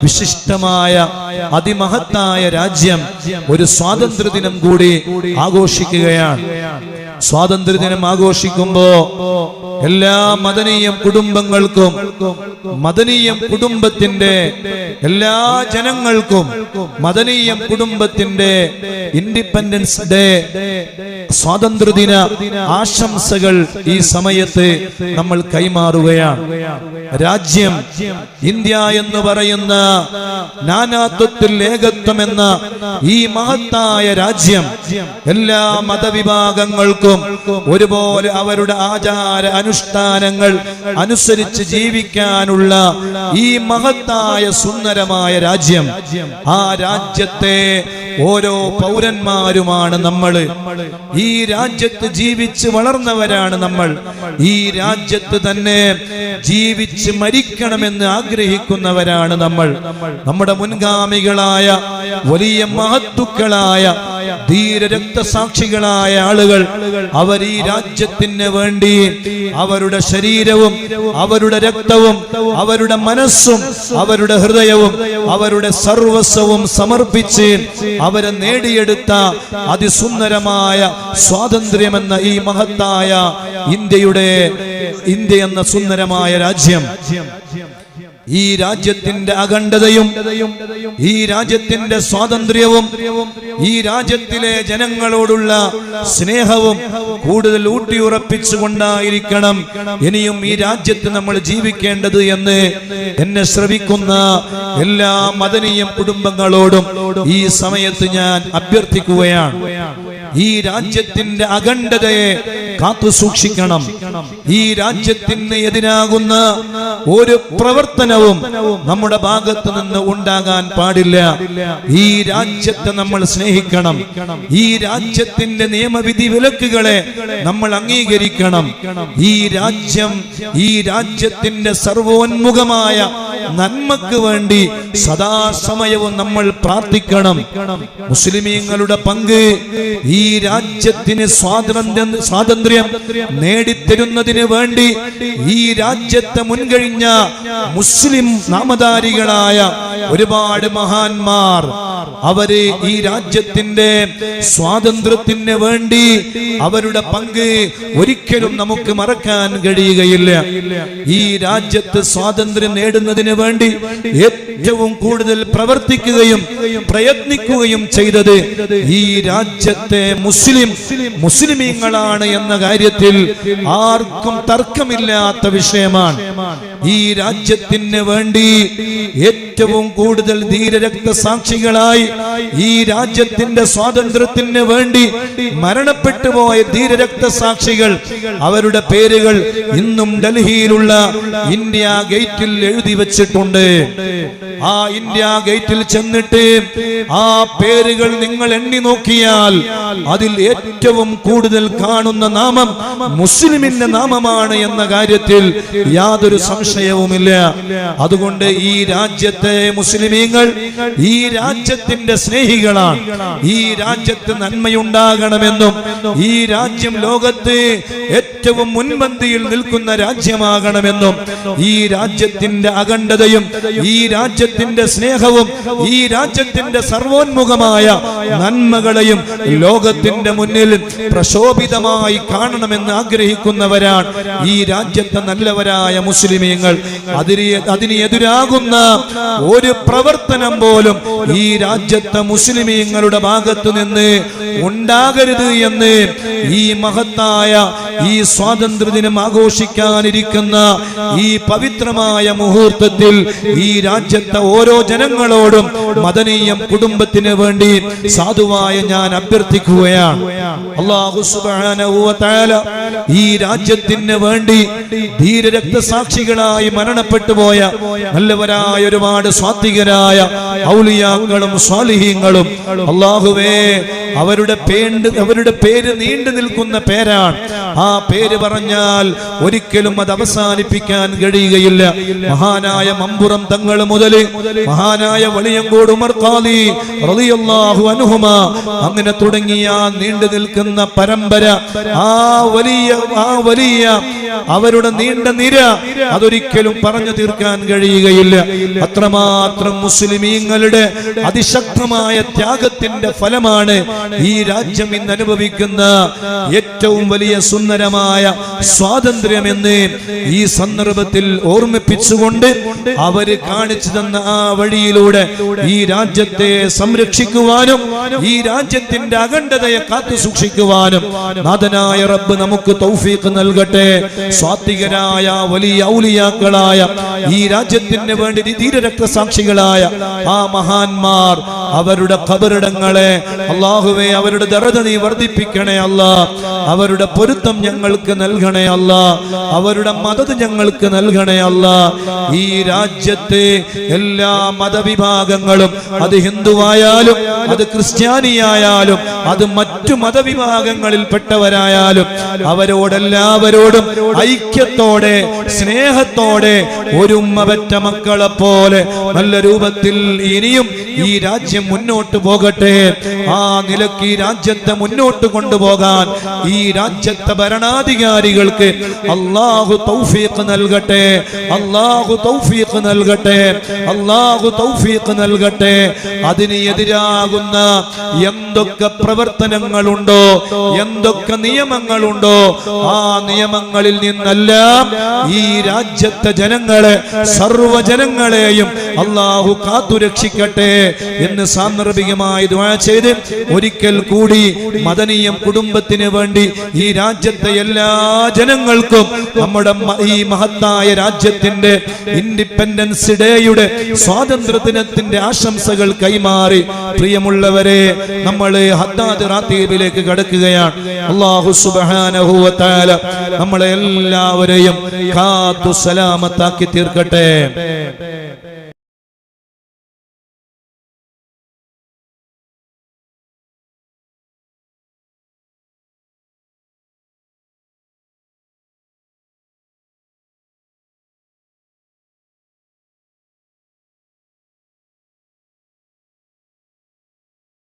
വിശിഷ്ടമായ അതിമഹത്തായ രാജ്യം ഒരു സ്വാതന്ത്ര്യദിനം കൂടി ആഘോഷിക്കുകയാണ്. സ്വാതന്ത്ര്യദിനം ആഘോഷിക്കുമ്പോ എല്ലാ മദനീയം കുടുംബങ്ങൾക്കും, മദനീയം കുടുംബത്തിന്റെ എല്ലാ ജനങ്ങൾക്കും മദനീയം കുടുംബത്തിന്റെ ഇൻഡിപെൻഡൻസ് ഡേ, സ്വാതന്ത്ര്യദിന ആശംസകൾ ഈ സമയത്ത് നമ്മൾ കൈമാറുകയാണ്. രാജ്യം ഇന്ത്യ എന്ന് പറയുന്ന നാനാത്വത്തിൽ ഏകത്വം എന്ന ഈ മഹത്തായ രാജ്യം എല്ലാ മതവിഭാഗങ്ങൾക്കും ഒരുപോലെ അവരുടെ ആചാര അനുഷ്ഠാനങ്ങൾ അനുസരിച്ച് ജീവിക്കാനുള്ള ഈ മഹത്തായ സുന്ദരമായ രാജ്യം. ആ രാജ്യത്തെ ഓരോ പൗരന്മാരുമാണ് നമ്മൾ. ഈ രാജ്യത്ത് ജീവിച്ച് വളർന്നവരാണ് നമ്മൾ. ഈ രാജ്യത്ത് തന്നെ ജീവിച്ച് മരിക്കണമെന്ന് ആഗ്രഹിക്കുന്നവരാണ് നമ്മൾ. നമ്മുടെ മുൻഗാമികളായ വലിയ മഹത്തുക്കളായ ധീര രക്തസാക്ഷികളായ ആളുകൾ അവർ ഈ രാജ്യത്തിന് വേണ്ടി അവരുടെ ശരീരവും അവരുടെ രക്തവും അവരുടെ മനസ്സും അവരുടെ ഹൃദയവും അവരുടെ സർവസ്വവും സമർപ്പിച്ച് അവരെ നേടിയെടുത്ത അതിസുന്ദരമായ സ്വാതന്ത്ര്യമെന്ന ഈ മഹത്തായ ഇന്ത്യ എന്ന സുന്ദരമായ രാജ്യം, ഈ രാജ്യത്തിന്റെ അഖണ്ഡതയും ഈ രാജ്യത്തിന്റെ സ്വാതന്ത്ര്യവും ഈ രാജ്യത്തിലെ ജനങ്ങളോടുള്ള സ്നേഹവും കൂടുതൽ ഊട്ടിയുറപ്പിച്ചുകൊണ്ടായിരിക്കണം ഇനിയും ഈ രാജ്യത്ത് നമ്മൾ ജീവിക്കേണ്ടത് എന്ന് എന്നെ ശ്രവിക്കുന്ന എല്ലാ മദനീയം കുടുംബങ്ങളോടും ഈ സമയത്ത് ഞാൻ അഭ്യർത്ഥിക്കുകയാണ്. ഈ രാജ്യത്തിന്റെ അഖണ്ഡതയെ കാത്തു സൂക്ഷിക്കണം. ഈ രാജ്യത്തിന് എതിരാകുന്ന ഒരു പ്രവർത്തനവും നമ്മുടെ ഭാഗത്ത് നിന്ന് ഉണ്ടാകാൻ പാടില്ല. ഈ രാജ്യത്തെ നമ്മൾ സ്നേഹിക്കണം. ഈ രാജ്യത്തിന്റെ നിയമവിധി വിലക്കുകളെ നമ്മൾ അംഗീകരിക്കണം. ഈ രാജ്യത്തിന്റെ സർവോന്മുഖമായ നന്മക്ക് വേണ്ടി സദാസമയവും നമ്മൾ പ്രാർത്ഥിക്കണം. മുസ്ലിമീങ്ങളുടെ പങ്ക് ഈ രാജ്യത്തിന് സ്വാതന്ത്ര്യം നേടിത്തരുന്നതിന് വേണ്ടി ഈ രാജ്യത്തെ മുൻകഴിഞ്ഞ മുസ്ലിം നാമധാരികളായ ഒരുപാട് മഹാന്മാർ അവര് ഈ രാജ്യത്തിന്റെ സ്വാതന്ത്ര്യത്തിന് വേണ്ടി അവരുടെ പങ്ക് ഒരിക്കലും നമുക്ക് മറക്കാൻ കഴിയുകയില്ല. ഈ രാജ്യത്ത് സ്വാതന്ത്ര്യം നേടുന്നതിന് വേണ്ടി ഏറ്റവും കൂടുതൽ പ്രവർത്തിക്കുകയും പ്രയത്നിക്കുകയും ചെയ്തത് ഈ രാജ്യത്തെ മുസ്ലിമീങ്ങളാണ് എന്ന കാര്യത്തിൽ ആർക്കും തർക്കമില്ലാത്ത വിഷയമാണ്. ഈ രാജ്യത്തിന് വേണ്ടി ഏറ്റവും കൂടുതൽ ധീരരക്തസാക്ഷികളായി ഈ രാജ്യത്തിന്റെ സ്വാതന്ത്ര്യത്തിന് വേണ്ടി മരണപ്പെട്ടു പോയ ധീരരക്തസാക്ഷികൾ അവരുടെ പേരുകൾ ഇന്നും ഡൽഹിയിലുള്ള ഇന്ത്യ ഗേറ്റിൽ എഴുതി വച്ചിട്ടുണ്ട്. ആ ഇന്ത്യ ഗേറ്റിൽ ചെന്നിട്ട് ആ പേരുകൾ നിങ്ങൾ എണ്ണി നോക്കിയാൽ അതിൽ ഏറ്റവും കൂടുതൽ കാണുന്ന നാമം മുസ്ലിമിന്റെ നാമമാണ് എന്ന കാര്യത്തിൽ യാതൊരു സംശയവുമില്ല. അതുകൊണ്ട് ഈ രാജ്യത്തെ മുസ്ലിമീങ്ങൾ ഈ രാജ്യത്തിന്റെ സ്നേഹികളാണ്. ഈ രാജ്യത്ത് നന്മയുണ്ടാകണമെന്നും ഈ രാജ്യം ലോകത്ത് ഏറ്റവും മുൻപന്തിയിൽ നിൽക്കുന്ന രാജ്യമാകണമെന്നും ഈ രാജ്യത്തിന്റെ അഖണ്ഡതയും ഈ രാജ്യത്തിന്റെ സ്നേഹവും ഈ രാജ്യത്തിന്റെ സർവോന്മുഖമായ നന്മകളെയും ലോകത്തിന്റെ മുന്നിൽ പ്രശോഭിതമായി കാണണമെന്ന് ആഗ്രഹിക്കുന്നവരാണ് ഈ രാജ്യത്തെ നല്ലവരായ മുസ്ലിമീങ്ങൾ. അതിന് എതിരാകുന്ന ഒരു പ്രവർത്തനം പോലും ഈ രാജ്യത്തെ മുസ്ലിമീങ്ങളുടെ ഭാഗത്തു നിന്ന് ഉണ്ടാകരുത് എന്ന് ഈ മഹത്തായ ഈ സ്വാതന്ത്ര്യദിനം ആഘോഷിക്കാനിരിക്കുന്ന ഈ പവിത്രമായ മുഹൂർത്തത്തിൽ ഈ രാജ്യത്തെ ഓരോ ജനങ്ങളോടും മദനീയം കുടുംബത്തിന് വേണ്ടി സാധുവായ ഞാൻ അഭ്യർത്ഥിക്കുകയാണ്. അല്ലാഹു സുബ്ഹാനഹു വ തആല ഈ രാജ്യത്തിന് വേണ്ടി ധീരരക്തസാക്ഷികളായി മരണപ്പെട്ടു പോയ നല്ലവരായ ഒരുപാട് സ്വാത്വികരായ ഔലിയാക്കളും സ്വാലിഹീങ്ങളും അല്ലാഹുവേ അവരുടെ പേര് നീണ്ടു നിൽക്കുന്ന പേരാണ്. ആ പേര് പറഞ്ഞാൽ ഒരിക്കലും അത് അവസാനിപ്പിക്കാൻ കഴിയുകയില്ല. മഹാനായ മമ്പുറം തങ്ങൾ മുതൽ മഹാനായ വലിയങ്കോട് ഉമർ ഖാദി റളിയല്ലാഹു അൻഹുമാ അങ്ങനെ തുടങ്ങിയ നീണ്ടു നിൽക്കുന്ന പരമ്പര, ആ വലിയ അവരുടെ നീണ്ട നിര അതൊരിക്കലും പറഞ്ഞു തീർക്കാൻ കഴിയുകയില്ല. അത്രമാത്രം മുസ്ലിമീങ്ങളുടെ അതിശക്തമായ ത്യാഗത്തിന്റെ ഫലമാണ് ഈ രാജ്യം ഇന്ന് അനുഭവിക്കുന്ന ഏറ്റവും വലിയ സുന്ദരമായ സ്വാതന്ത്ര്യമെന്ന് ഈ സന്ദർഭത്തിൽ ഓർമ്മിപ്പിച്ചുകൊണ്ട് അവര് കാണിച്ചു തന്ന ആ വഴിയിലൂടെ ഈ രാജ്യത്തെ സംരക്ഷിക്കുവാനും ഈ രാജ്യത്തിന്റെ അഖണ്ഡതയെ കാത്തു സൂക്ഷിക്കുവാനും നാഥനായ റബ്ബ് നമുക്ക് തൗഫീഖ് നൽകട്ടെ. സ്വാത്വികരായ വലിയ ഔലിയാക്കളായ ഈ രാജ്യത്തിന് വേണ്ടി ധീരരക്തസാക്ഷികളായ ആ മഹാന്മാർ അവരുടെ ഖബറിടങ്ങളെ അല്ലാഹുവേ അവരുടെ ദറജ നീ വർദ്ധിപ്പിക്കണേ അല്ലാ. അവരുടെ പൊരുത്തം ഞങ്ങൾക്ക് നൽകണേ അല്ലാ. അവരുടെ മദത് ഞങ്ങൾക്ക് നൽകണേ അല്ലാ. ഈ രാജ്യത്തെ എല്ലാ മതവിഭാഗങ്ങളും, അത് ഹിന്ദുവായാലും അത് ക്രിസ്ത്യാനിയായാലും അത് മറ്റു മതവിഭാഗങ്ങളിൽപ്പെട്ടവരായാലും അവരോടെല്ലാവരോടും ഐക്യത്തോടെ സ്നേഹത്തോടെ ഒരു ഉമ്മ പെറ്റ മക്കളെ പോലെ നല്ല രൂപത്തിൽ ഇനിയും ഈ രാജ്യം മുന്നോട്ട് പോകട്ടെ. ആ നിലയ്ക്ക് ഈ രാജ്യത്തെ മുന്നോട്ട് കൊണ്ടുപോകാൻ ഈ രാജ്യത്തെ ഭരണാധികാരികൾക്ക് അല്ലാഹു തൗഫീഖ് നൽകട്ടെ. അല്ലാഹു തൗഫീഖ് നൽകട്ടെ. അല്ലാഹു തൗഫീഖ് നൽകട്ടെ. അതിന് എതിരാകുന്ന എന്തൊക്കെ പ്രവർത്തനങ്ങളുണ്ടോ, എന്തൊക്കെ നിയമങ്ങളുണ്ടോ, ആ നിയമങ്ങളിൽ നിന്നെല്ലാം ഈ രാജ്യത്തെ ജനങ്ങളെ, സർവ്വജനങ്ങളെയും അല്ലാഹു കാത്തുരക്ഷിക്കട്ടെ എന്ന് സാന്ദർഭികമായി ദുആ ചെയ്ത് ഒരിക്കൽ കൂടി മദനിയം കുടുംബത്തിന് വേണ്ടി ഈ രാജ്യത്തെ എല്ലാ ജനങ്ങൾക്കും നമ്മുടെ ഈ മഹത്തായ രാജ്യത്തിന്റെ ഇൻഡിപെൻഡൻസ് ഡേയുടെ സ്വാതന്ത്ര്യദിനത്തിന്റെ ആശംസകൾ കൈമാറി പ്രിയമുള്ളവരെ നമ്മൾ ഹദ്ദാദ് റാത്തീബിലേക്ക് കടക്കുകയാണ്. അല്ലാഹു സുബ്ഹാനഹു വ തആല നമ്മളെ എല്ലാവരെയും കാത്തു സലാമത്താക്കി തീർക്കട്ടെ.